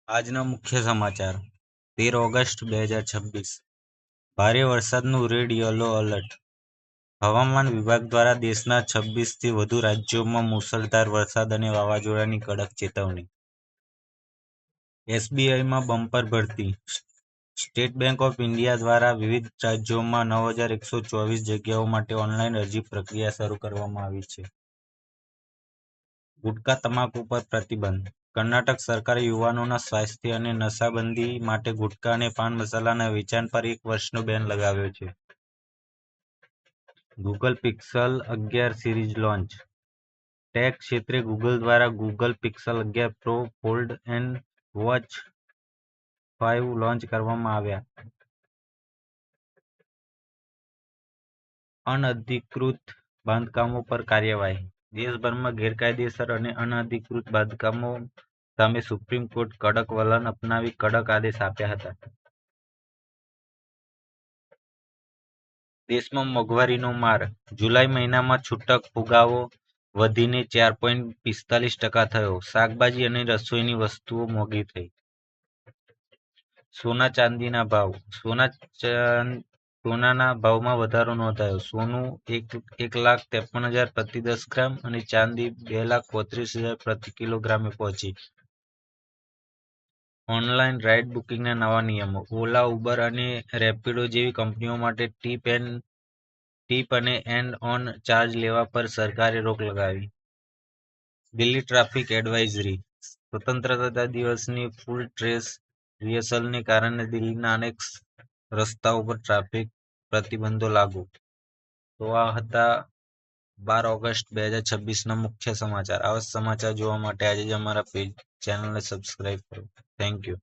આજના મુખ્ય સમાચાર 13 ઓગસ્ટ 2026 ભારે વરસાદનું રેડ યલો એલર્ટ. હવામાન વિભાગ દ્વારા દેશના 26થી વધુ રાજ્યોમાં મુશળધાર વરસાદ અને વાવાઝોડાની કડક ચેતવણી. એસબીઆઈમાં બમ્પર ભરતી. સ્ટેટ બેંક ઓફ ઇન્ડિયા દ્વારા વિવિધ રાજ્યોમાં 9,124 જગ્યાઓ માટે ઓનલાઈન અરજી પ્રક્રિયા શરૂ કરવામાં આવી છે. ગુટખા તમાકુ પર પ્રતિબંધ. કર્ણાટક સરકારે યુવાનોના સ્વાસ્થ્ય અને નશાબંધી માટે ગુટખા અને પાન મસાલાના વેચાણ પર 1 વર્ષનો બેન લગાવ્યો છે. Google Pixel 11 series launch. Tech ક્ષેત્રે ગૂગલ દ્વારા Google Pixel 11 pro fold and watch 5 launch કરવામાં આવ્યા. અનધિકૃત બાંધકામો પર કાર્યવાહી. દેશભરમાં ગેરકાયદેસર અને અનધિકૃત બાંધકામો સામે સુપ્રીમ કોર્ટે કડક વલણ અપનાવી કડક આદેશ આપ્યા હતા. દેશમાં મોંઘવારીનો માર. જુલાઈ મહિનામાં છૂટક ફુગાવો વધીને 4.45% થયો. શાકભાજી અને રસોઈની વસ્તુઓ મોંઘી થઈ. સોના ચાંદીના ભાવ. સોનાના ભાવમાં વધારો નોંધાયો. સોનું 1,53,000 પ્રતિ 10 ગ્રામ અને ચાંદી 2,35,000 પ્રતિ કિલોગ્રામે પહોંચી. ઓનલાઈન રાઇડ બુકિંગના નવા નિયમો. ઓલા, ઉબર અને રેપિડો જેવી કંપનીઓ માટે ટીપ અને એન્ડ ઓન ચાર્જ લેવા પર સરકારે રોક લગાવી. Delhi traffic advisory. સ્વતંત્રતા દિવસની ફૂલ ડ્રેસ રિહર્સલને કારણે દિલ્હીના અનેક રસ્તાઓ પર ટ્રાફિક પ્રતિબંધો લાગુ. તો આ હતા 12 ઓગસ્ટ 2026ના મુખ્ય સમાચાર. આવા સમાચાર જોવા માટે આજે જ અમારા ચેનલને સબસ્ક્રાઇબ કરો. Thank you.